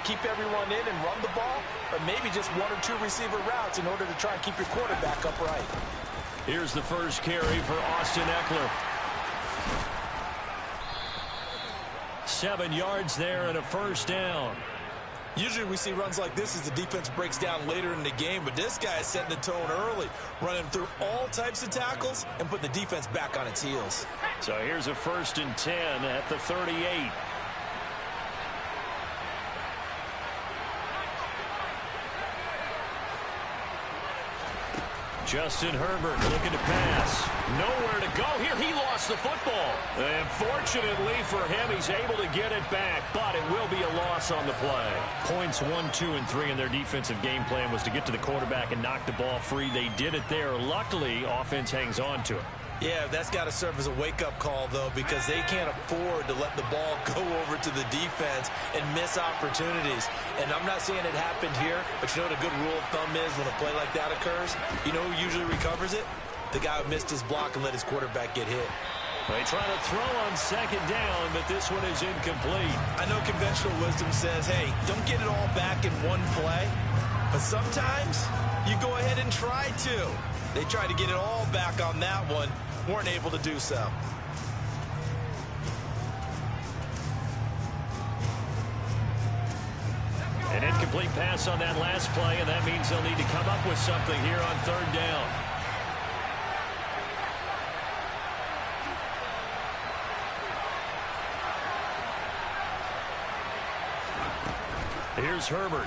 keep everyone in and run the ball, or maybe just one or two receiver routes in order to try and keep your quarterback upright. Here's the first carry for Austin Eckler. 7 yards there and a first down. Usually we see runs like this as the defense breaks down later in the game, but this guy is setting the tone early, running through all types of tackles and putting the defense back on its heels. So here's a 1st and 10 at the 38. Justin Herbert looking to pass. Nowhere to go here. He lost the football. And fortunately for him, he's able to get it back, but it will be a loss on the play. Points 1, 2, and 3 in their defensive game plan was to get to the quarterback and knock the ball free. They did it there. Luckily, offense hangs on to it. Yeah, that's got to serve as a wake-up call, though, because they can't afford to let the ball go over to the defense and miss opportunities. And I'm not saying it happened here, but you know what a good rule of thumb is when a play like that occurs? You know who usually recovers it? The guy who missed his block and let his quarterback get hit. They try to throw on 2nd down, but this one is incomplete. I know conventional wisdom says, hey, don't get it all back in one play. But sometimes you go ahead and try to. They tried to get it all back on that one. Weren't able to do so. An incomplete pass on that last play, and that means they'll need to come up with something here on 3rd down. Here's Herbert.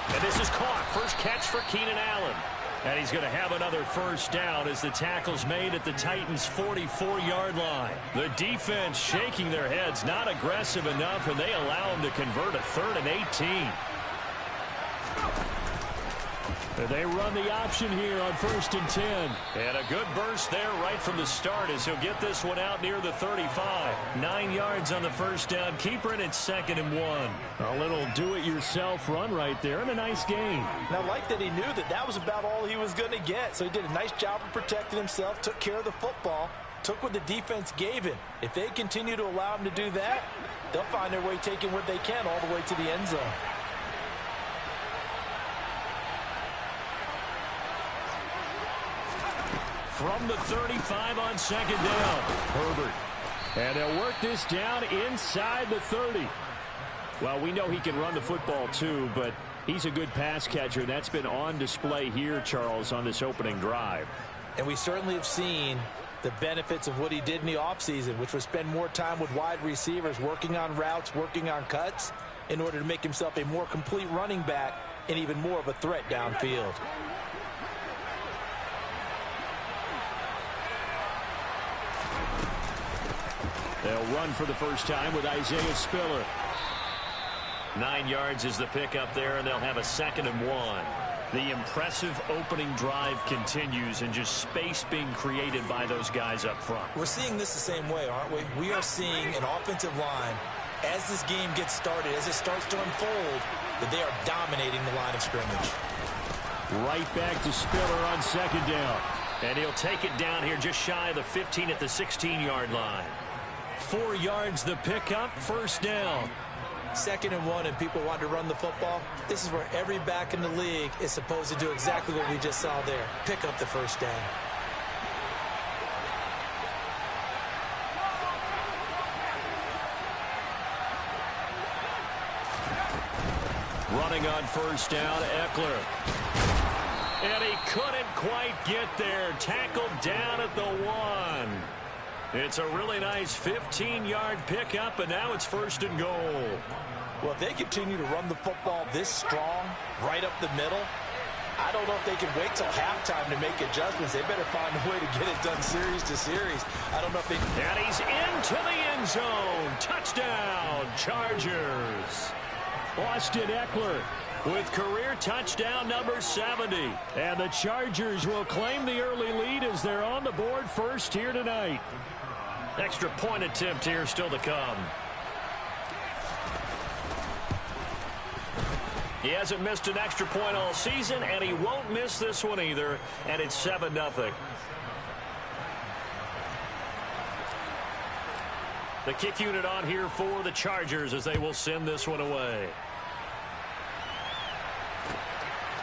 And this is caught. First catch for Keenan Allen. And he's going to have another first down as the tackle's made at the Titans' 44-yard line. The defense shaking their heads, not aggressive enough, and they allow him to convert a 3rd and 18. They run the option here on 1st and 10. And a good burst there right from the start as he'll get this one out near the 35. 9 yards on the first down. Keeper in at 2nd and 1. A little do-it-yourself run right there and a nice gain. And I like that he knew that that was about all he was going to get. So he did a nice job of protecting himself, took care of the football, took what the defense gave him. If they continue to allow him to do that, they'll find their way taking what they can all the way to the end zone. From the 35 on 2nd down, Herbert. And they'll work this down inside the 30. Well, we know he can run the football too, but he's a good pass catcher. That's been on display here, Charles, on this opening drive. And we certainly have seen the benefits of what he did in the offseason, which was spend more time with wide receivers, working on routes, working on cuts, in order to make himself a more complete running back and even more of a threat downfield. They'll run for the first time with Isaiah Spiller. 9 yards is the pickup there, and they'll have a 2nd and 1. The impressive opening drive continues, and just space being created by those guys up front. We're seeing this the same way, aren't we? We are seeing an offensive line, as this game gets started, as it starts to unfold, that they are dominating the line of scrimmage. Right back to Spiller on 2nd down. And he'll take it down here just shy of the 15 at the 16-yard line. 4 yards the pickup, first down. 2nd and 1, and people want to run the football. This is where every back in the league is supposed to do exactly what we just saw there. Pick up the first down. Running on first down, Eckler. And he couldn't quite get there. Tackled down at the 1. It's a really nice 15-yard pickup, and now it's 1st and goal. Well, if they continue to run the football this strong, right up the middle, I don't know if they can wait till halftime to make adjustments. They better find a way to get it done series to series. I don't know if they... And he's into the end zone. Touchdown, Chargers. Austin Eckler with career touchdown number 70. And the Chargers will claim the early lead as they're on the board first here tonight. Extra point attempt here still to come. He hasn't missed an extra point all season, and he won't miss this one either, and it's 7-0. The kick unit on here for the Chargers as they will send this one away.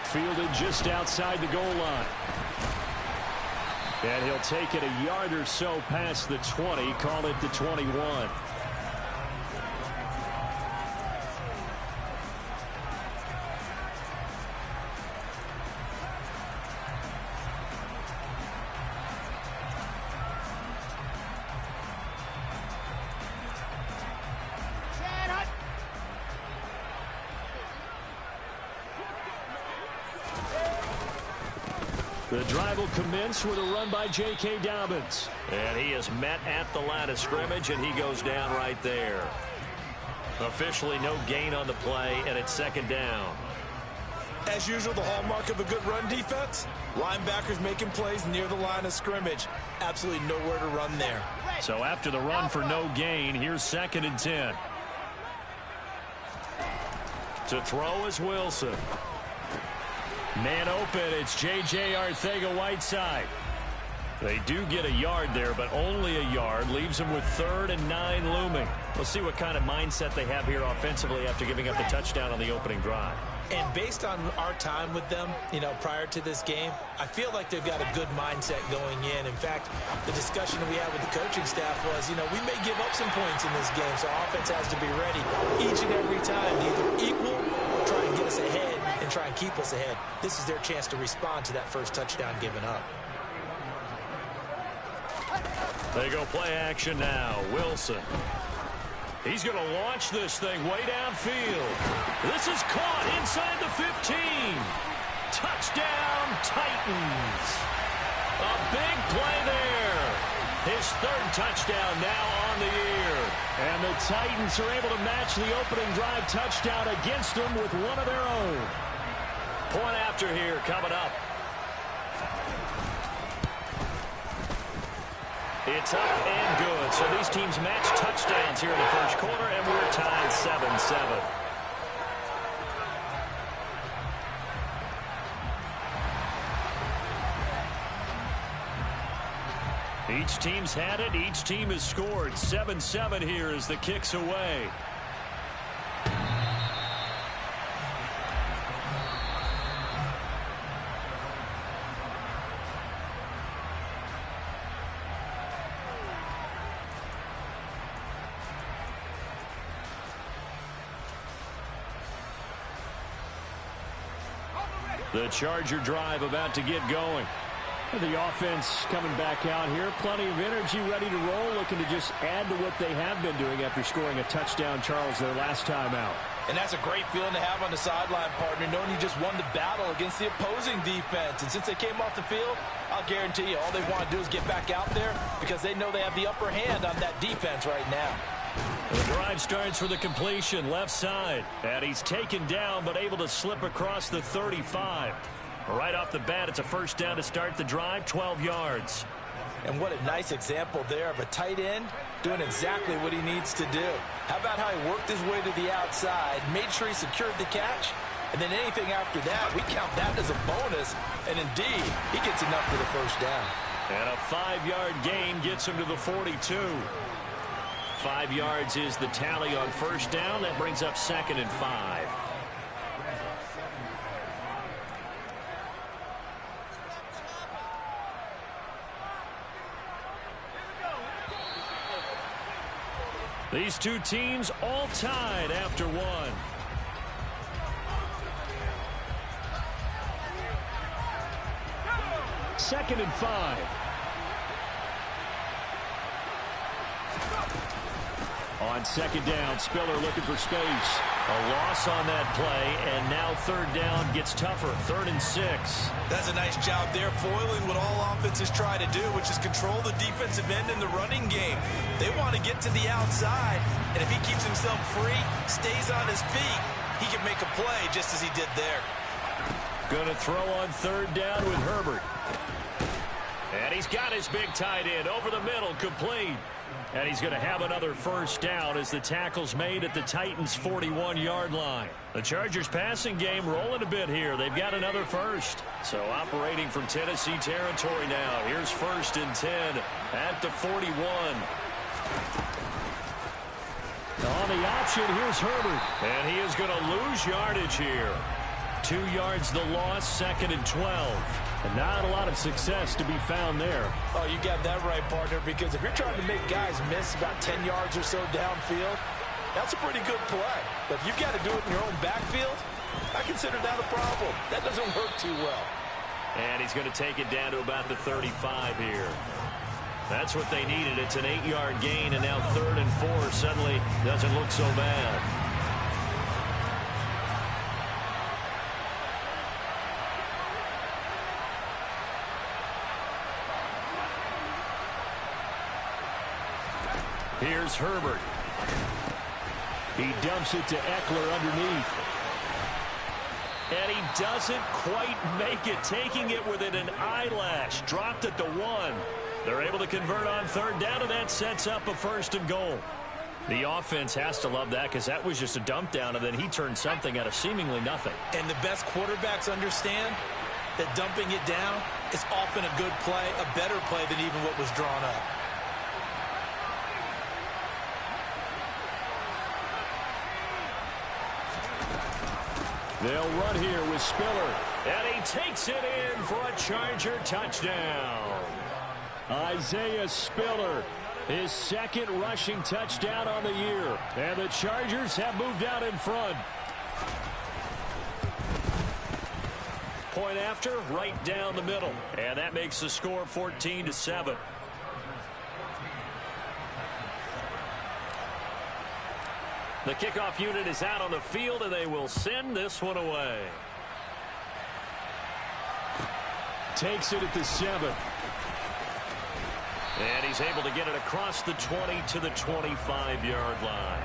Fielded just outside the goal line. And he'll take it a yard or so past the 20, call it the 21. The drive will commence with a run by J.K. Dobbins. And he is met at the line of scrimmage, and he goes down right there. Officially no gain on the play, and it's second down. As usual, the hallmark of a good run defense, linebackers making plays near the line of scrimmage. Absolutely nowhere to run there. So after the run for no gain, here's 2nd and 10. To throw is Wilson. Man open, it's J.J. Arcega-Whiteside. They do get a yard there, but only a yard. Leaves them with 3rd and 9 looming. We'll see what kind of mindset they have here offensively after giving up the touchdown on the opening drive. And based on our time with them, prior to this game, I feel like they've got a good mindset going in. In fact, the discussion that we had with the coaching staff was, we may give up some points in this game, so offense has to be ready each and every time to either equal or try and get us ahead and try and keep us ahead. This is their chance to respond to that first touchdown given up. They go play action now. Wilson. He's going to launch this thing way downfield. This is caught inside the 15. Touchdown, Titans. A big play there. His 3rd touchdown now on the year. And the Titans are able to match the opening drive touchdown against them with one of their own. Point after here coming up. It's up and good. So these teams match touchdowns here in the first quarter, and we're tied 7-7. Each team's had it. Each team has scored. 7-7 here as the kick's away. The Charger drive about to get going. The offense coming back out here. Plenty of energy, ready to roll, looking to just add to what they have been doing after scoring a touchdown, Charles, their last time out. And that's a great feeling to have on the sideline, partner, knowing you just won the battle against the opposing defense. And since they came off the field, I'll guarantee you all they want to do is get back out there because they know they have the upper hand on that defense right now. The drive starts for the completion, left side. And he's taken down, but able to slip across the 35. Right off the bat, it's a first down to start the drive, 12 yards. And what a nice example there of a tight end doing exactly what he needs to do. How about how he worked his way to the outside, made sure he secured the catch, and then anything after that, we count that as a bonus. And indeed, he gets enough for the first down. And a 5-yard gain gets him to the 42. 5 yards is the tally on first down. That brings up 2nd and 5. These two teams all tied after one. Second and 5. On second down, Spiller looking for space. A loss on that play, and now third down gets tougher. 3rd and 6. That's a nice job there, foiling what all offenses try to do, which is control the defensive end in the running game. They want to get to the outside, and if he keeps himself free, stays on his feet, he can make a play just as he did there. Going to throw on third down with Herbert. And he's got his big tight end over the middle, complete. And he's going to have another first down as the tackle's made at the Titans' 41-yard line. The Chargers passing game rolling a bit here. They've got another first. So operating from Tennessee territory now. Here's 1st and 10 at the 41. On the option, here's Herbert. And he is going to lose yardage here. 2 yards the loss, 2nd and 12. And not a lot of success to be found there. Oh, you got that right, partner, because if you're trying to make guys miss about 10 yards or so downfield, that's a pretty good play. But if you've got to do it in your own backfield, I consider that a problem. That doesn't work too well. And he's going to take it down to about the 35 here. That's what they needed. It's an 8-yard gain, and now 3rd and 4 suddenly doesn't look so bad. Here's Herbert. He dumps it to Eckler underneath. And he doesn't quite make it, taking it within an eyelash. Dropped at the 1. They're able to convert on 3rd down, and that sets up a 1st and goal. The offense has to love that because that was just a dump down, and then he turned something out of seemingly nothing. And the best quarterbacks understand that dumping it down is often a good play, a better play than even what was drawn up. They'll run here with Spiller. And he takes it in for a Charger touchdown. Isaiah Spiller, his 2nd rushing touchdown on the year. And the Chargers have moved out in front. Point after, right down the middle. And that makes the score 14-7. The kickoff unit is out on the field, and they will send this one away. Takes it at the 7. And he's able to get it across the 20 to the 25-yard line.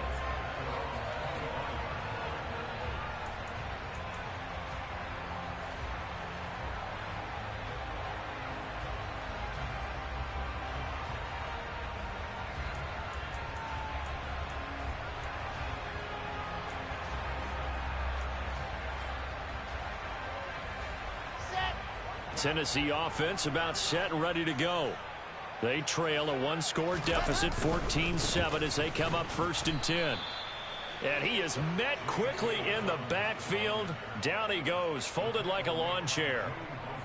Tennessee offense about set and ready to go. They trail a 1-score deficit, 14-7, as they come up 1st and 10. And he is met quickly in the backfield. Down he goes, folded like a lawn chair.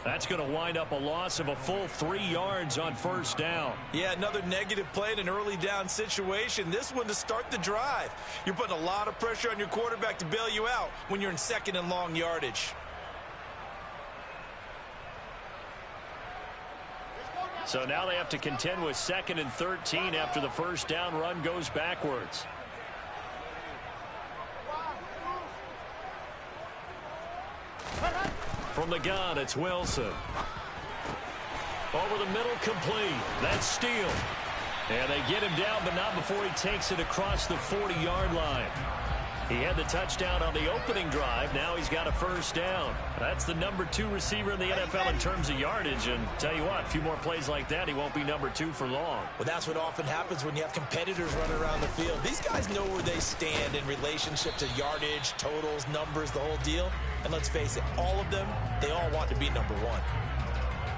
That's going to wind up a loss of a full 3 yards on 1st down. Yeah, another negative play in an early down situation. This one to start the drive. You're putting a lot of pressure on your quarterback to bail you out when you're in 2nd and long yardage. So now they have to contend with 2nd and 13 after the 1st down run goes backwards. From the gun, it's Wilson. Over the middle, complete. That's Steele. And they get him down, but not before he takes it across the 40-yard line. He had the touchdown on the opening drive. Now he's got a 1st down. That's the number 2 receiver in the NFL in terms of yardage. And tell you what, a few more plays like that, he won't be number 2 for long. Well, that's what often happens when you have competitors running around the field. These guys know where they stand in relationship to yardage, totals, numbers, the whole deal. And let's face it, all of them, they all want to be number 1.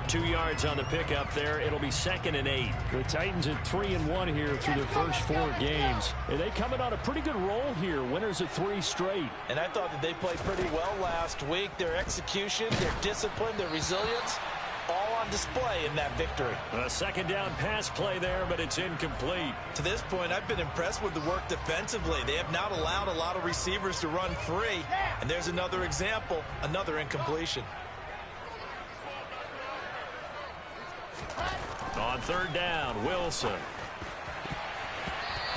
2 yards on the pickup there. It'll be 2nd and 8. The Titans at 3-1 here through their first 4 games. And they coming on a pretty good roll here. Winners of 3 straight. And I thought that they played pretty well last week. Their execution, their discipline, their resilience, all on display in that victory. A 2nd down pass play there, but it's incomplete. To this point, I've been impressed with the work defensively. They have not allowed a lot of receivers to run free. And there's another example, another incompletion. On 3rd down, Wilson.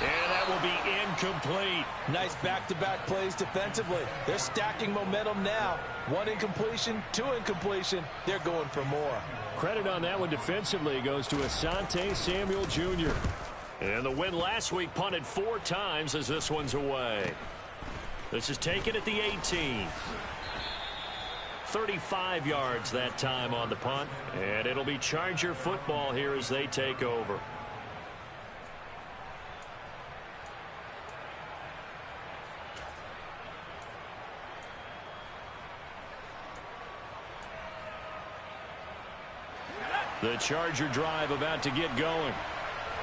And that will be incomplete. Nice back-to-back plays defensively. They're stacking momentum now. 1 incompletion, 2 incompletion. They're going for more. Credit on that one defensively goes to Asante Samuel Jr. And the win last week punted 4 times as this one's away. This is taken at the 18. 35 yards that time on the punt. And it'll be Charger football here as they take over. The Charger drive about to get going.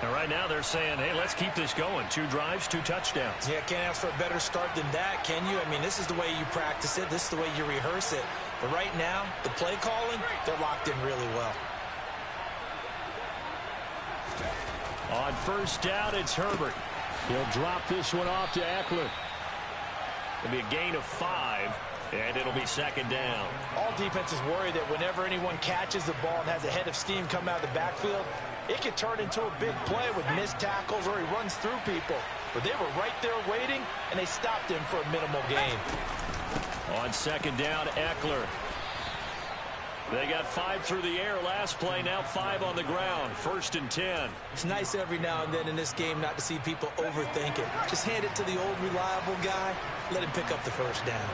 And right now they're saying, hey, let's keep this going. 2 drives, 2 touchdowns. Yeah, can't ask for a better start than that, can you? I mean, this is the way you practice it. This is the way you rehearse it. But right now, the play calling, they're locked in really well. On first down, it's Herbert. He'll drop this one off to Eckler. It'll be a gain of 5, and it'll be second down. All defenses worry that whenever anyone catches the ball and has a head of steam come out of the backfield, it can turn into a big play with missed tackles or he runs through people. But they were right there waiting, and they stopped him for a minimal gain. On second down, Eckler. They got 5 through the air last play, now 5 on the ground. 1st and 10. It's nice every now and then in this game not to see people overthink it. Just hand it to the old reliable guy. Let him pick up the first down.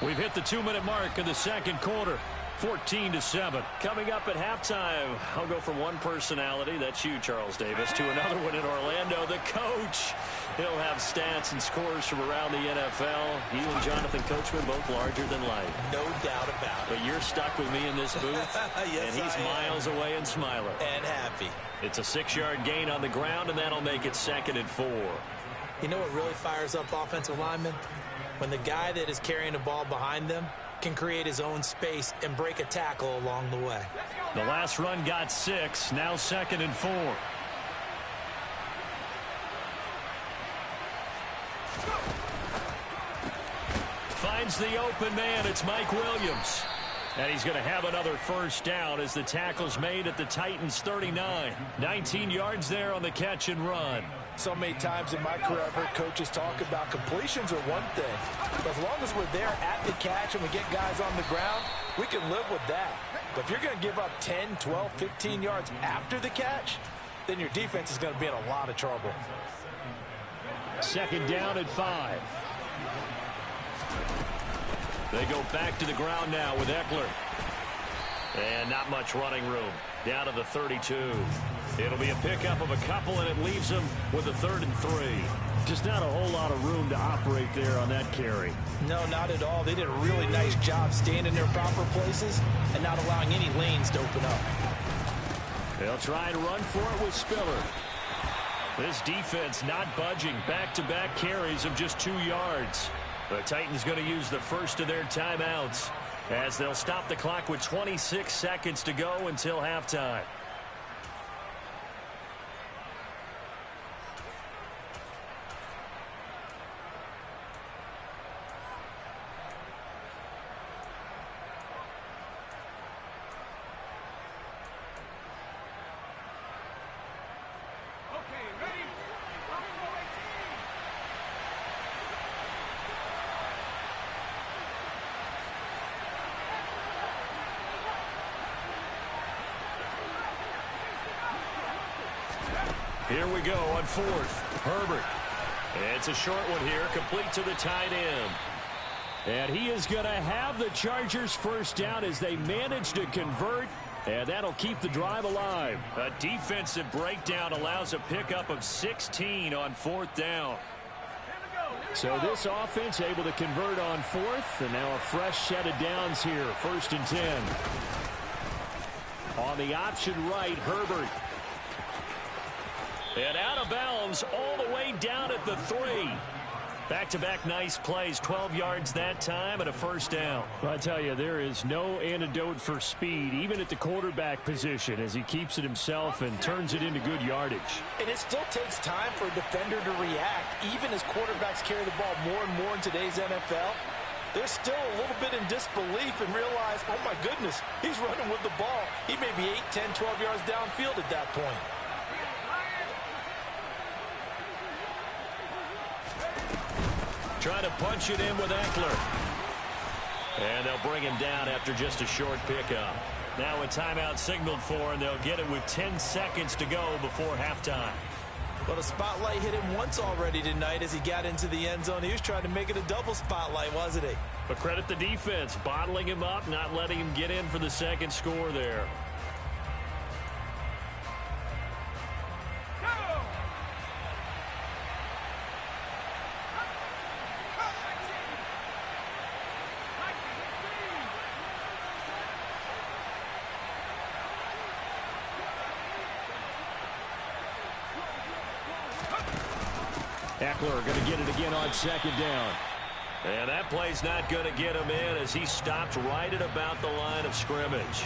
We've hit the 2-minute mark in the second quarter. 14-7. Coming up at halftime, I'll go from one personality, that's you, Charles Davis, to another one in Orlando, the coach. He'll have stats and scores from around the NFL. You and Jonathan Coachman both larger than life. No doubt about it. But you're stuck with me in this booth, yes, and he's miles away and smiling. And happy. It's a 6-yard gain on the ground, and that'll make it 2nd and 4. You know what really fires up offensive linemen? When the guy that is carrying the ball behind them can create his own space and break a tackle along the way. The last run got 6, now 2nd and 4. Finds the open man, it's Mike Williams. And he's going to have another first down as the tackle's made at the Titans' 39. 19 yards there on the catch and run. So many times in my career I've heard coaches talk about completions are one thing. But as long as we're there at the catch and we get guys on the ground, we can live with that. But if you're going to give up 10, 12, 15 yards after the catch, then your defense is going to be in a lot of trouble. 2nd down at 5. They go back to the ground now with Eckler. And not much running room. Down to the 32. It'll be a pickup of a couple, and it leaves them with a 3rd and 3. Just not a whole lot of room to operate there on that carry. No, not at all. They did a really nice job staying in their proper places and not allowing any lanes to open up. They'll try and run for it with Spiller. This defense not budging. Back-to-back carries of just 2 yards. The Titans going to use the first of their timeouts as they'll stop the clock with 26 seconds to go until halftime. Here we go on 4th. Herbert. It's a short one here, complete to the tight end. And he is going to have the Chargers first down as they manage to convert, and that'll keep the drive alive. A defensive breakdown allows a pickup of 16 on 4th down. So this offense able to convert on 4th, and now a fresh set of downs here, 1st and 10. On the option right, Herbert. And out of bounds all the way down at the 3. Back-to-back nice plays, 12 yards that time and a first down. Well, I tell you, there is no antidote for speed, even at the quarterback position, as he keeps it himself and turns it into good yardage. And it still takes time for a defender to react, even as quarterbacks carry the ball more and more in today's NFL. They're still a little bit in disbelief and realize, oh my goodness, he's running with the ball. He may be 8, 10, 12 yards downfield at that point. Trying to punch it in with Eckler. And they'll bring him down after just a short pickup. Now a timeout signaled for, and they'll get it with 10 seconds to go before halftime. Well, the spotlight hit him once already tonight as he got into the end zone. He was trying to make it a double spotlight, wasn't he? But credit the defense, bottling him up, not letting him get in for the second score there. Eckler going to get it again on second down. And that play's not going to get him in as he stopped right at about the line of scrimmage.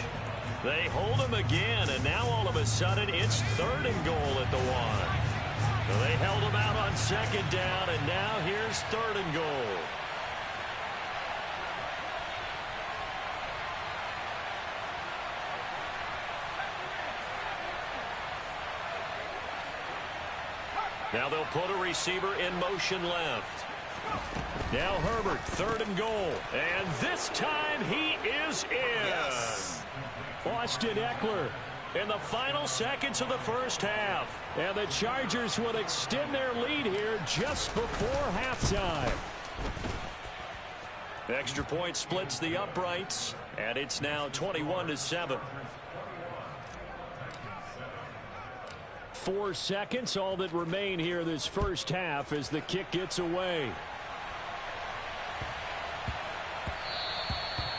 They hold him again, and now all of a sudden it's 3rd and goal at the 1. They held him out on second down, and now here's 3rd and goal. Now they'll put a receiver in motion left. Now Herbert, 3rd and goal. And this time he is in. Yes. Austin Eckler in the final seconds of the first half. And the Chargers would extend their lead here just before halftime. Extra point splits the uprights, and it's now 21-7. 4 seconds, all that remain here this first half as the kick gets away.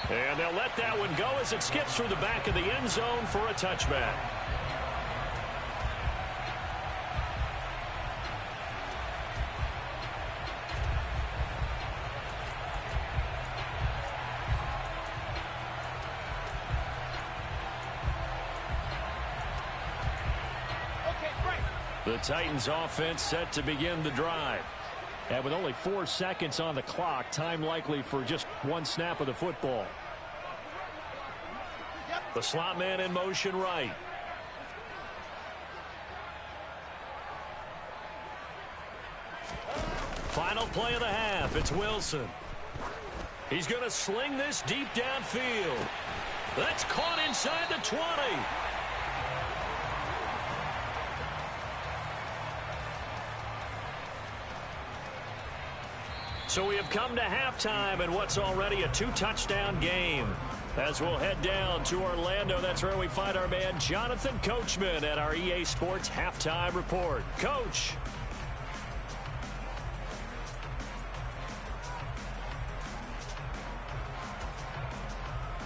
And they'll let that one go as it skips through the back of the end zone for a touchback. The Titans offense set to begin the drive. And with only 4 seconds on the clock, time likely for just one snap of the football. The slot man in motion right. Final play of the half. It's Wilson. He's going to sling this deep downfield. That's caught inside the 20. So we have come to halftime in what's already a 2-touchdown game. As we'll head down to Orlando, that's where we find our man Jonathan Coachman at our EA Sports Halftime Report. Coach.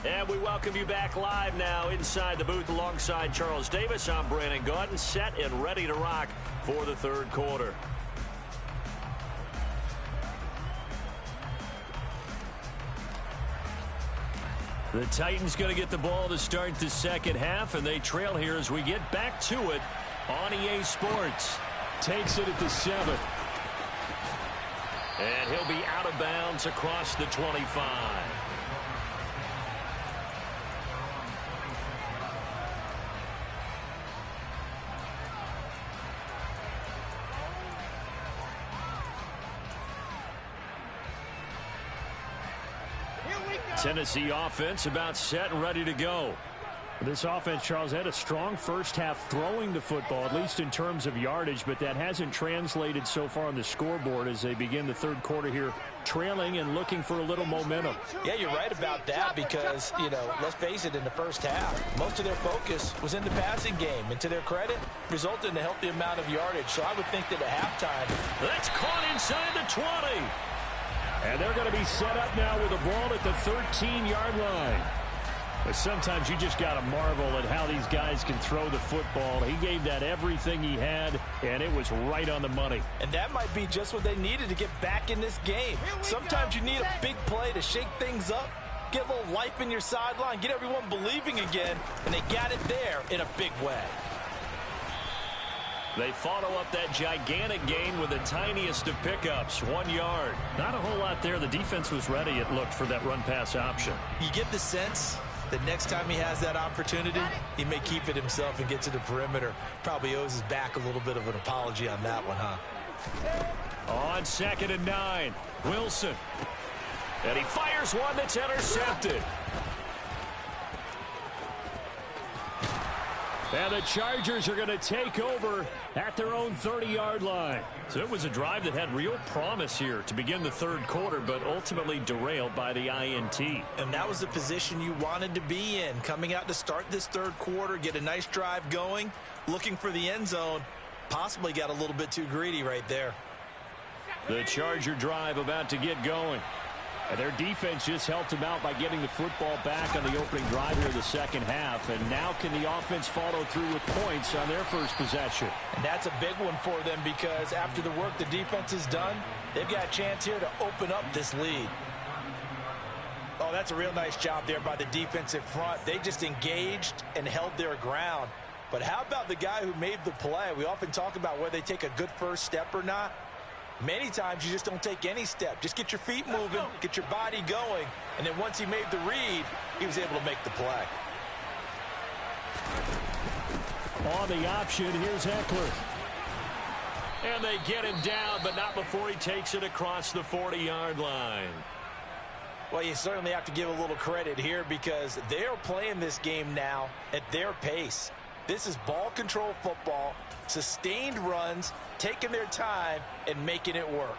And we welcome you back live now inside the booth alongside Charles Davis. I'm Brandon Gaudin, set and ready to rock for the third quarter. The Titans going to get the ball to start the second half, and they trail here as we get back to it on EA Sports. Takes it at the 7. And he'll be out of bounds across the 25. Tennessee offense about set and ready to go. This offense, Charles, had a strong first half throwing the football, at least in terms of yardage, but that hasn't translated so far on the scoreboard as they begin the third quarter here, trailing and looking for a little momentum. Yeah, you're right about that because, you know, let's face it, in the first half, most of their focus was in the passing game. And to their credit, resulted in a healthy amount of yardage. So I would think that at halftime, that's caught inside the 20. And they're going to be set up now with the ball at the 13-yard line. But sometimes you just got to marvel at how these guys can throw the football. He gave that everything he had, and it was right on the money. And that might be just what they needed to get back in this game. Sometimes you need a big play to shake things up, get a little life in your sideline, get everyone believing again, and they got it there in a big way. They follow up that gigantic gain with the tiniest of pickups, 1 yard. Not a whole lot there. The defense was ready, it looked, for that run-pass option. You get the sense that next time he has that opportunity, he may keep it himself and get to the perimeter. Probably owes his back a little bit of an apology on that one, huh? On 2nd and 9, Wilson. And he fires one that's intercepted. And the Chargers are going to take over at their own 30-yard line. So it was a drive that had real promise here to begin the third quarter, but ultimately derailed by the INT. And that was the position you wanted to be in, coming out to start this third quarter, get a nice drive going, looking for the end zone. Possibly got a little bit too greedy right there. The Charger drive about to get going. And their defense just helped them out by getting the football back on the opening drive here of the second half. And now can the offense follow through with points on their first possession? And that's a big one for them because after the work the defense has done, they've got a chance here to open up this lead. Oh, that's a real nice job there by the defensive front. They just engaged and held their ground. But how about the guy who made the play? We often talk about whether they take a good first step or not. Many times you just don't take any step. Just get your feet moving, get your body going, and then once he made the read, he was able to make the play. On the option, here's Eckler. And they get him down, but not before he takes it across the 40-yard line. Well, you certainly have to give a little credit here because they are playing this game now at their pace. This is ball control football, sustained runs, taking their time, and making it work.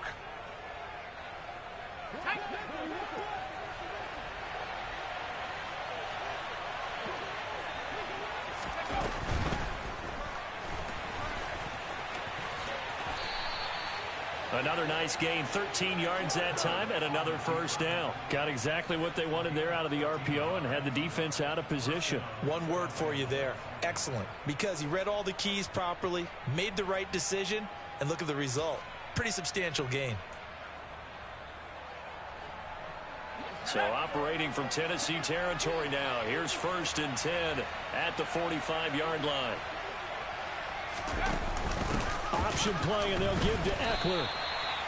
Another nice gain, 13 yards that time, and another first down. Got exactly what they wanted there out of the RPO and had the defense out of position. One word for you there, excellent, because he read all the keys properly, made the right decision, and look at the result. Pretty substantial gain. So operating from Tennessee territory now. Here's 1st and 10 at the 45-yard line. Option play, and they'll give to Eckler.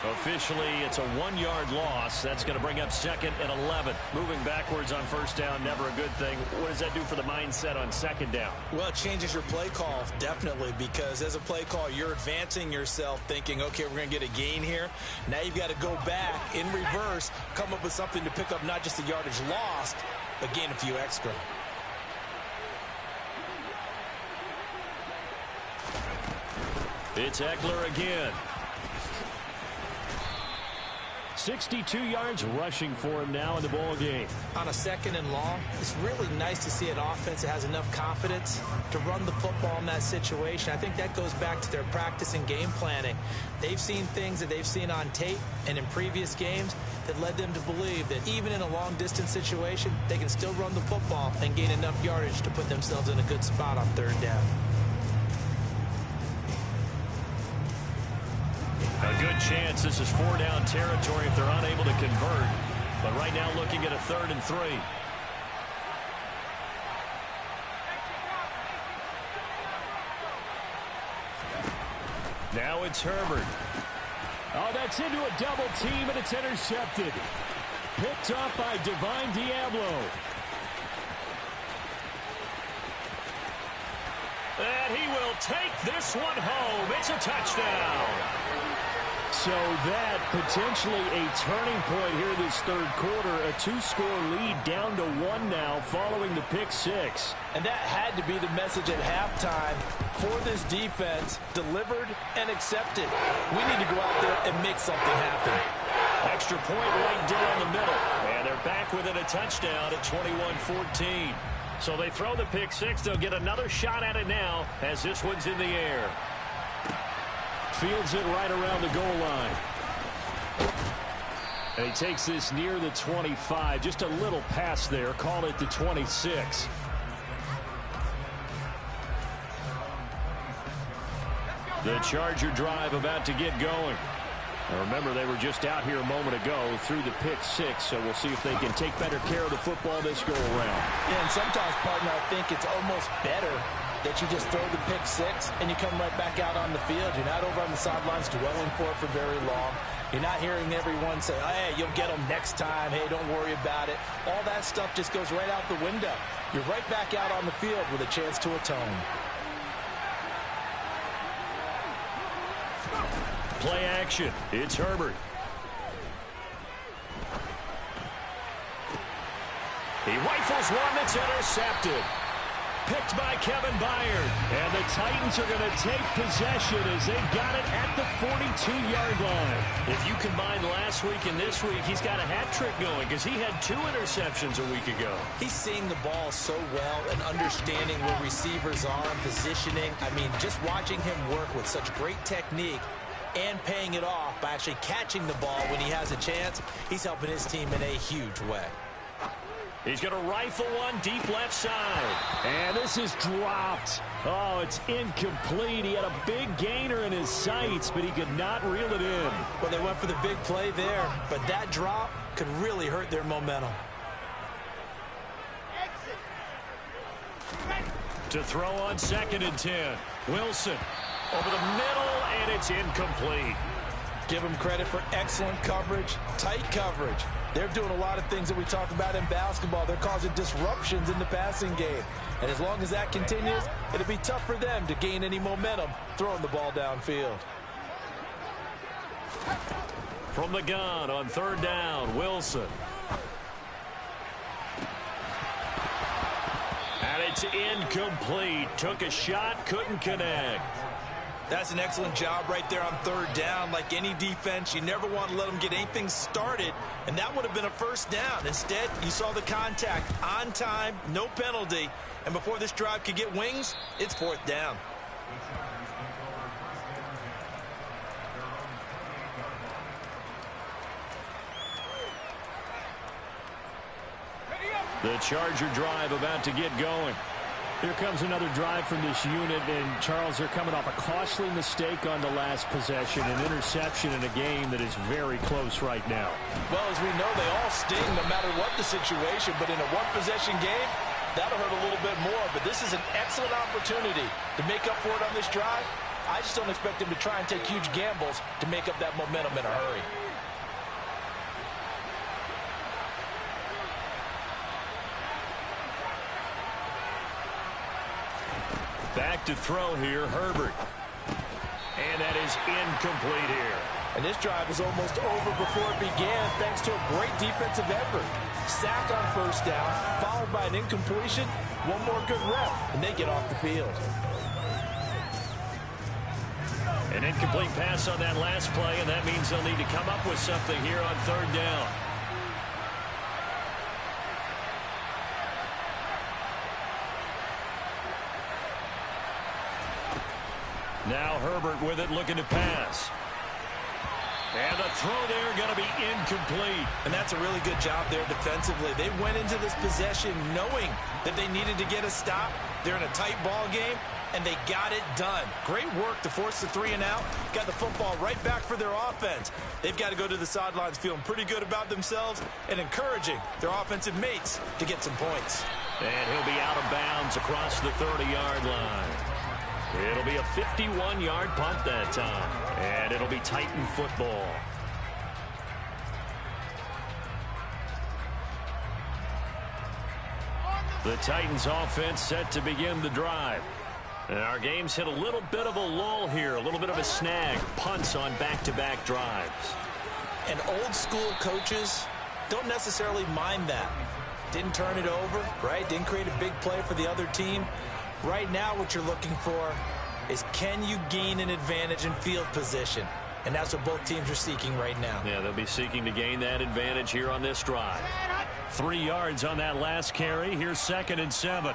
Officially, it's a 1-yard loss. That's going to bring up 2nd and 11. Moving backwards on first down, never a good thing. What does that do for the mindset on 2nd down? Well, it changes your play call, definitely, because as a play call, you're advancing yourself thinking, okay, we're going to get a gain here. Now you've got to go back in reverse, come up with something to pick up not just the yardage lost, but gain a few extra. It's Eckler again. 62 yards rushing for him now in the ball game. On a 2nd and long, it's really nice to see an offense that has enough confidence to run the football in that situation. I think that goes back to their practice and game planning. They've seen things that they've seen on tape and in previous games that led them to believe that even in a long-distance situation, they can still run the football and gain enough yardage to put themselves in a good spot on 3rd down. A good chance this is 4-down territory if they're unable to convert. But right now looking at a 3rd and 3. Now it's Herbert. Oh, that's into a double team, and it's intercepted. Picked up by Divine Diablo. And he will take this one home. It's a touchdown. So that potentially a turning point here this 3rd quarter. A 2-score lead down to 1 now following the pick 6. And that had to be the message at halftime for this defense. Delivered and accepted. We need to go out there and make something happen. Extra point right down the middle. And they're back within a touchdown at 21-14. So they throw the pick 6. They'll get another shot at it now as this one's in the air. Fields it right around the goal line. And he takes this near the 25. Just a little pass there. Call it the 26. The Charger drive about to get going. Now remember, they were just out here a moment ago through the pick 6, so we'll see if they can take better care of the football this go-around. Yeah, and sometimes, partner, I think it's almost better that you just throw the pick 6 and you come right back out on the field. You're not over on the sidelines dwelling for it for very long. You're not hearing everyone say, hey, you'll get them next time. Hey, don't worry about it. All that stuff just goes right out the window. You're right back out on the field with a chance to atone. Play action. It's Herbert. He rifles one that's intercepted. Picked by Kevin Byard. And the Titans are going to take possession as they've got it at the 42-yard line. If you combine last week and this week, he's got a hat trick going because he had 2 interceptions a week ago. He's seeing the ball so well and understanding where receivers are and positioning. I mean, just watching him work with such great technique, and paying it off by actually catching the ball when he has a chance. He's helping his team in a huge way. He's going to rifle one deep left side. And this is dropped. Oh, it's incomplete. He had a big gainer in his sights, but he could not reel it in. Well, they went for the big play there, but that drop could really hurt their momentum. To throw on 2nd and 10. Wilson over the middle, and it's incomplete. Give them credit for excellent coverage, tight coverage. They're doing a lot of things that we talk about in basketball. They're causing disruptions in the passing game. And as long as that continues, it'll be tough for them to gain any momentum throwing the ball downfield. From the gun on 3rd down, Wilson. And it's incomplete. Took a shot, couldn't connect. That's an excellent job right there on 3rd down. Like any defense, you never want to let them get anything started, and that would have been a 1st down. Instead, you saw the contact on time, no penalty, and before this drive could get wings, it's 4th down. The Charger drive about to get going. Here comes another drive from this unit, and Charles, they're coming off a costly mistake on the last possession, an interception in a game that is very close right now. Well, as we know, they all sting no matter what the situation, but in a one-possession game, that'll hurt a little bit more. But this is an excellent opportunity to make up for it on this drive. I just don't expect them to try and take huge gambles to make up that momentum in a hurry. Back to throw here, Herbert. And that is incomplete here. And this drive was almost over before it began thanks to a great defensive effort. Sack on 1st down, followed by an incompletion. One more good rep, and they get off the field. An incomplete pass on that last play, and that means they'll need to come up with something here on 3rd down. Now Herbert with it, looking to pass. And the throw there going to be incomplete. And that's a really good job there defensively. They went into this possession knowing that they needed to get a stop. They're in a tight ball game, and they got it done. Great work to force the 3 and out. Got the football right back for their offense. They've got to go to the sidelines feeling pretty good about themselves and encouraging their offensive mates to get some points. And he'll be out of bounds across the 30-yard line. It'll be a 51-yard punt that time. And it'll be Titan football. The Titans offense set to begin the drive. And our game's hit a little bit of a lull here, a little bit of a snag. Punts on back-to-back drives. And old school coaches don't necessarily mind that. Didn't turn it over, right? Didn't create a big play for the other team. Right now what you're looking for is, can you gain an advantage in field position? And that's what both teams are seeking right now. Yeah, they'll be seeking to gain that advantage here on this drive. 3 yards on that last carry. Here's 2nd and 7.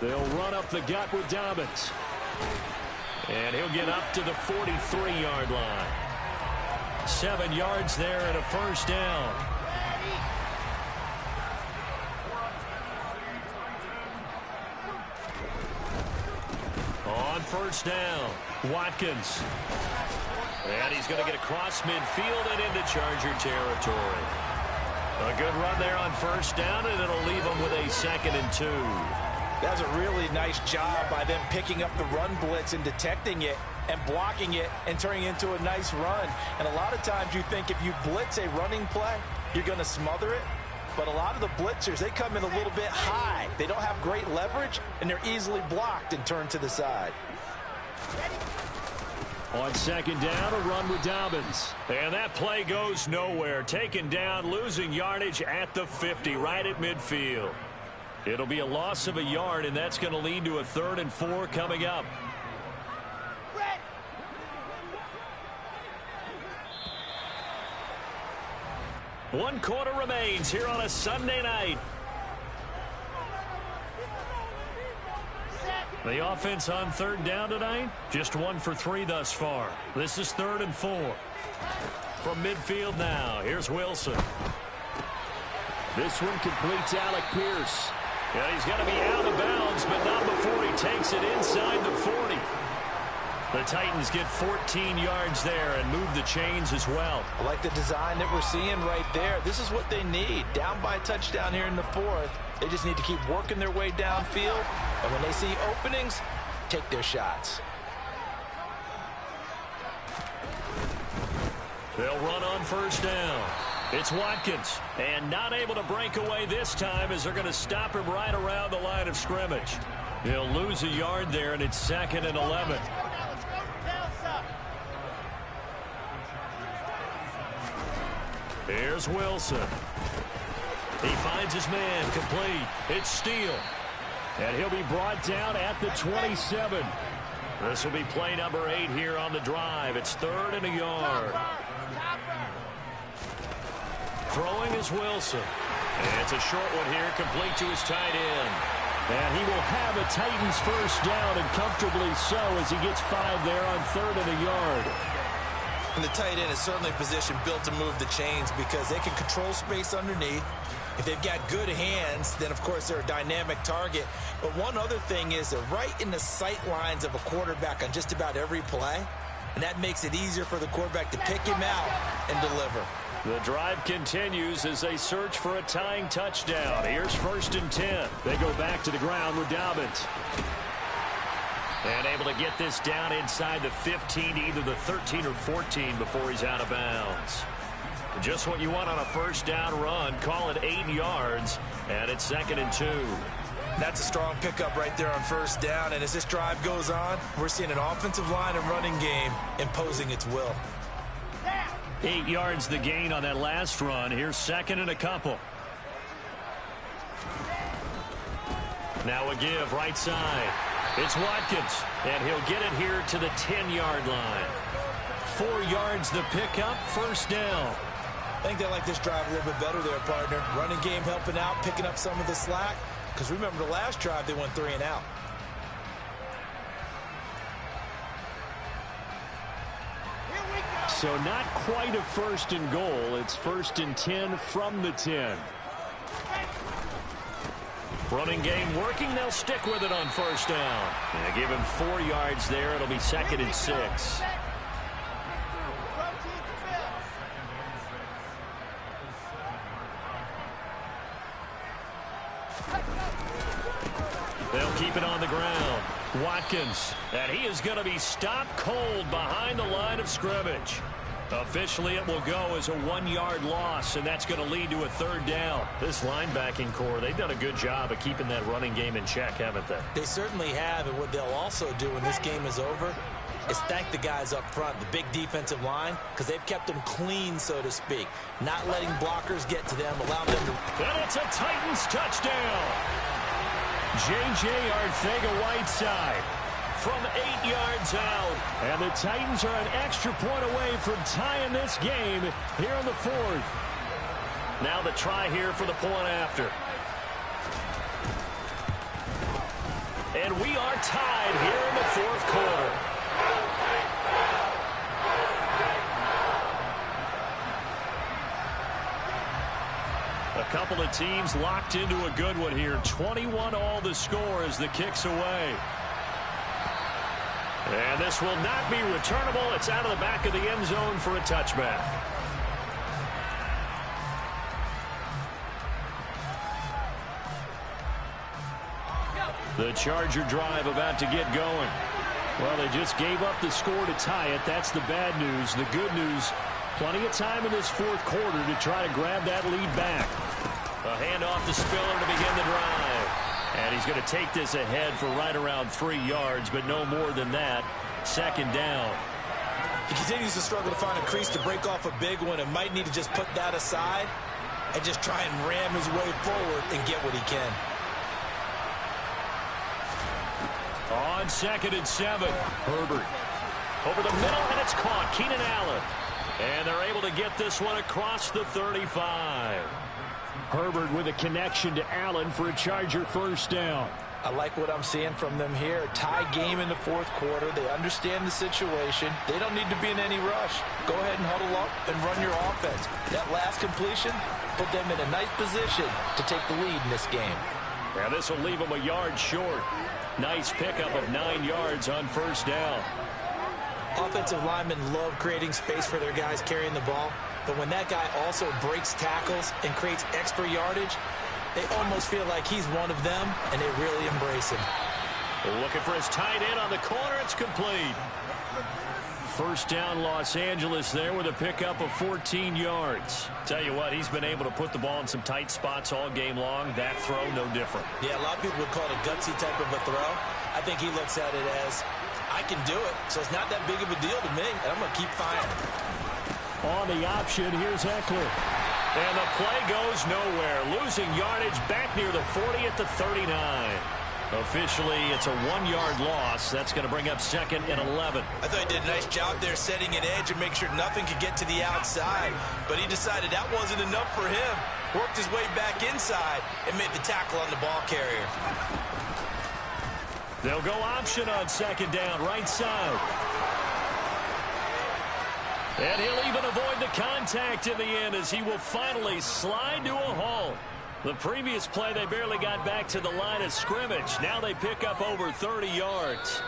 They'll run up the gut with Dobbins. And he'll get up to the 43-yard line. 7 yards there and a 1st down. On 1st down, Watkins. And he's going to get across midfield and into Charger territory. A good run there on 1st down, and it'll leave him with a 2nd and 2. That was a really nice job by them picking up the run blitz and detecting it and blocking it and turning it into a nice run. And a lot of times you think if you blitz a running play, you're going to smother it. But a lot of the blitzers, they come in a little bit high. They don't have great leverage, and they're easily blocked and turned to the side. On 2nd down, a run with Dobbins. And that play goes nowhere. Taken down, losing yardage at the 50, right at midfield. It'll be a loss of a yard, and that's going to lead to a 3rd and 4 coming up. One quarter remains here on a Sunday night. The offense on third down tonight, just 1 for 3 thus far. This is 3rd and 4. From midfield now, here's Wilson. This one completes Alec Pierce. And he's going to be out of bounds, but not before he takes it inside the 40. The Titans get 14 yards there and move the chains as well. I like the design that we're seeing right there. This is what they need. Down by a touchdown here in the 4th. They just need to keep working their way downfield. And when they see openings, take their shots. They'll run on first down. It's Watkins. And not able to break away this time as they're going to stop him right around the line of scrimmage. He'll lose a yard there, and it's 2nd and 11. Here's Wilson. He finds his man complete. It's Steele. And he'll be brought down at the 27. This will be play number 8 here on the drive. It's 3rd and a yard. Throwing is Wilson. And it's a short one here, complete to his tight end. And he will have a Titans first down, and comfortably so, as he gets 5 there on 3rd and a yard. And the tight end is certainly a position built to move the chains because they can control space underneath. If they've got good hands, then, of course, they're a dynamic target. But one other thing is they're right in the sight lines of a quarterback on just about every play. And that makes it easier for the quarterback to pick him out and deliver. The drive continues as they search for a tying touchdown. Here's 1st and 10. They go back to the ground with Dobbins. And able to get this down inside the 15, either the 13 or 14 before he's out of bounds. Just what you want on a first down run. Call it 8 yards, and it's 2nd and 2. That's a strong pickup right there on first down, and as this drive goes on, we're seeing an offensive line and running game imposing its will. 8 yards the gain on that last run. Here's 2nd and a couple. Now a give right side. It's Watkins, and he'll get it here to the 10-yard line. 4 yards the pickup, first down. I think they like this drive a little bit better there, partner. Running game helping out, picking up some of the slack. Because remember, the last drive, they went 3 and out. So not quite a 1st and goal. It's 1st and 10 from the 10. Running game working. They'll stick with it on first down. And give him 4 yards there. It'll be 2nd and 6. They'll keep it on the ground. Watkins, and he is going to be stopped cold behind the line of scrimmage. Officially, it will go as a 1-yard loss, and that's going to lead to a 3rd down. This linebacking core, they've done a good job of keeping that running game in check, haven't they? They certainly have, and what they'll also do when this game is over is thank the guys up front, the big defensive line, because they've kept them clean, so to speak. Not letting blockers get to them, allowing them to... And it's a Titans touchdown. J.J. Arcega-Whiteside from 8 yards out. And the Titans are an extra point away from tying this game here in the 4th. Now the try here for the point after. And we are tied here in the 4th quarter. A couple of teams locked into a good one here. 21 all the score as the kick's away. And this will not be returnable. It's out of the back of the end zone for a touchback. The Charger drive about to get going. Well, they just gave up the score to tie it. That's the bad news. The good news, plenty of time in this 4th quarter to try to grab that lead back. A handoff to Spiller to begin the drive. And he's going to take this ahead for right around 3 yards, but no more than that. 2nd down. He continues to struggle to find a crease to break off a big one and might need to just put that aside and just try and ram his way forward and get what he can. On 2nd and 7. Herbert over the middle, and it's caught. Keenan Allen. And they're able to get this one across the 35. Herbert with a connection to Allen for a Charger first down. I like what I'm seeing from them here. Tie game in the fourth quarter. They understand the situation. They don't need to be in any rush. Go ahead and huddle up and run your offense. That last completion put them in a nice position to take the lead in this game. Now this will leave them a yard short. Nice pickup of 9 yards on first down. Offensive linemen love creating space for their guys carrying the ball. But when that guy also breaks tackles and creates extra yardage, they almost feel like he's one of them, and they really embrace him. Looking for his tight end on the corner. It's complete. First down, Los Angeles there with a pickup of 14 yards. Tell you what, he's been able to put the ball in some tight spots all game long. That throw, no different. Yeah, a lot of people would call it a gutsy type of a throw. I think he looks at it as, I can do it, so it's not that big of a deal to me, and I'm going to keep firing. On the option, here's Eckler. And the play goes nowhere. Losing yardage back near the 40 at the 39. Officially, it's a 1-yard loss. That's going to bring up second and 11. I thought he did a nice job there setting an edge and make sure nothing could get to the outside. But he decided that wasn't enough for him. Worked his way back inside and made the tackle on the ball carrier. They'll go option on second down, right side. And he'll even avoid the contact in the end as he will finally slide to a halt. The previous play, they barely got back to the line of scrimmage. Now they pick up over 30 yards.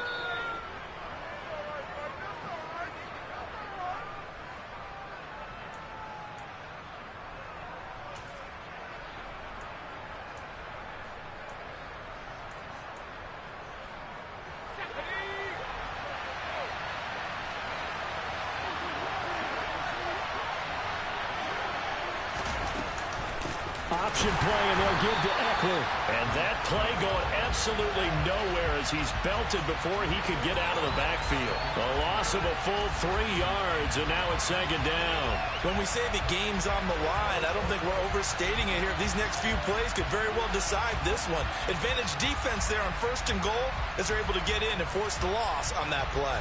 Option play, and they'll give to Eckler. And that play going absolutely nowhere as he's belted before he could get out of the backfield. A loss of a full 3 yards, and now it's second down. When we say the game's on the line, I don't think we're overstating it here. These next few plays could very well decide this one. Advantage defense there on first and goal as they're able to get in and force the loss on that play.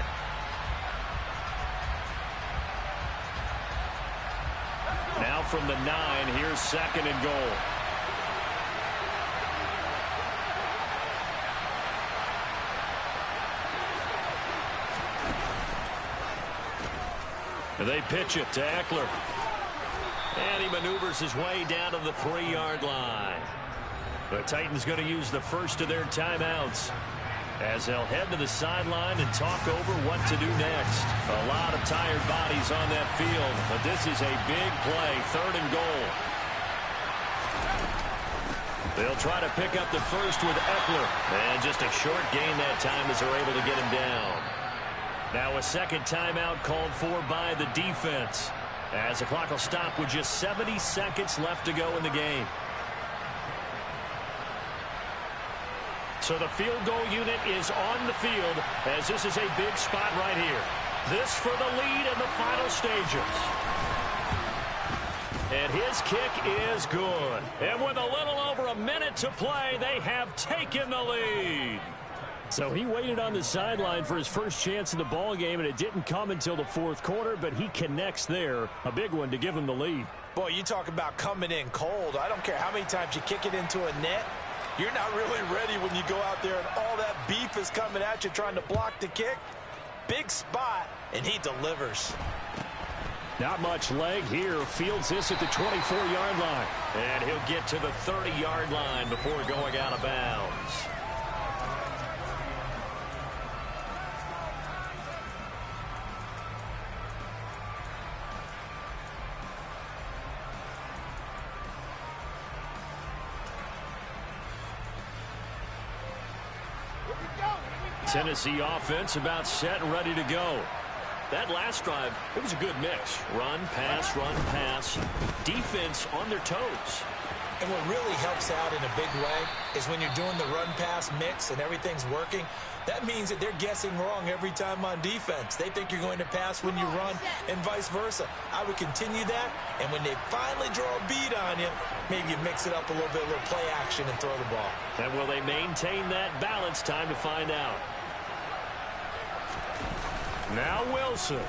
Now from the 9, here's second and goal. And they pitch it to Eckler. And he maneuvers his way down to the 3-yard line. The Titans going to use the first of their timeouts as they'll head to the sideline and talk over what to do next. A lot of tired bodies on that field, but this is a big play, third and goal. They'll try to pick up the first with Eckler. And just a short gain that time as they're able to get him down. Now a second timeout called for by the defense as the clock will stop with just 70 seconds left to go in the game. So the field goal unit is on the field as this is a big spot right here. This for the lead in the final stages. And his kick is good. And with a little over a minute to play, they have taken the lead. So he waited on the sideline for his first chance in the ball game, and it didn't come until the fourth quarter, but he connects there. A big one to give him the lead. Boy, you talk about coming in cold. I don't care how many times you kick it into a net. You're not really ready when you go out there and all that beef is coming at you trying to block the kick. Big spot, and he delivers. Not much leg here. Fields this at the 24-yard line. And he'll get to the 30-yard line before going out of bounds. Tennessee offense about set and ready to go. That last drive, it was a good mix. Run, pass. Defense on their toes. And what really helps out in a big way is when you're doing the run-pass mix and everything's working, that means that they're guessing wrong every time on defense. They think you're going to pass when you run and vice versa. I would continue that, and when they finally draw a bead on you, maybe you mix it up a little bit, a little play action and throw the ball. And will they maintain that balance? Time to find out. Now Wilson.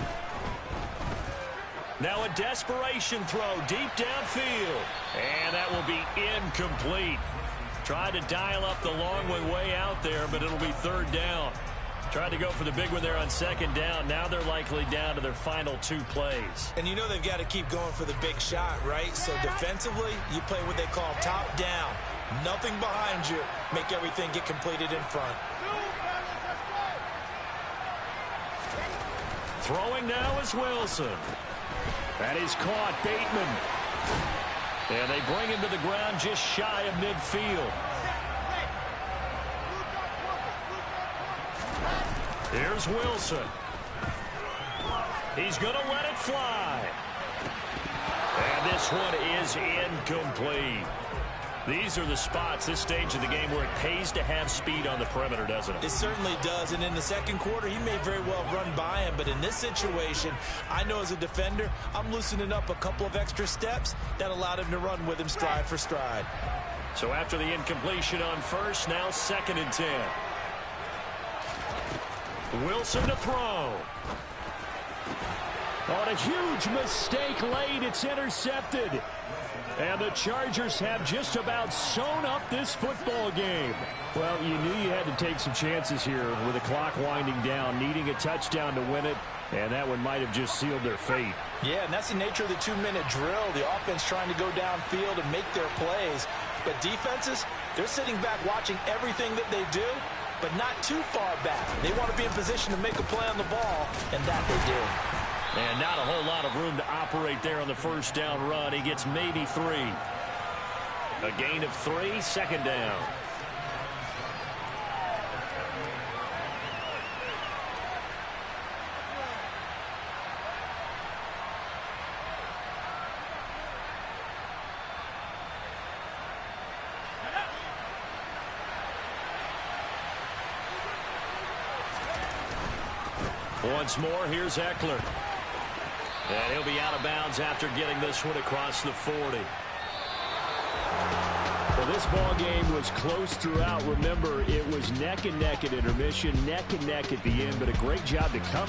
Now a desperation throw deep downfield. And that will be incomplete. Tried to dial up the long one way out there, but it'll be third down. Tried to go for the big one there on second down. Now they're likely down to their final 2 plays. And you know they've got to keep going for the big shot, right? So defensively, you play what they call top down. Nothing behind you. Make everything get completed in front. Throwing now is Wilson. That is caught. Bateman. And they bring him to the ground just shy of midfield. Here's Wilson. He's going to let it fly. And this one is incomplete. These are the spots, this stage of the game, where it pays to have speed on the perimeter, doesn't it? It certainly does. And in the second quarter, he may very well run by him. But in this situation, I know as a defender, I'm loosening up a couple of extra steps that allowed him to run with him stride for stride. So after the incompletion on first, now 2nd and 10. Wilson to throw. On a huge mistake late, it's intercepted. And the Chargers have just about sewn up this football game. Well, you knew you had to take some chances here with the clock winding down, needing a touchdown to win it, and that one might have just sealed their fate. Yeah, and that's the nature of the 2-minute drill. The offense trying to go downfield and make their plays. But defenses, they're sitting back watching everything that they do, but not too far back. They want to be in position to make a play on the ball, and that they do. And not a whole lot of room to operate there on the first down run. He gets maybe 3. A gain of 3, 2nd down. Once more, here's Eckler. And he'll be out of bounds after getting this one across the 40. Well, this ball game was close throughout. Remember, it was neck and neck at intermission, neck and neck at the end, but a great job to come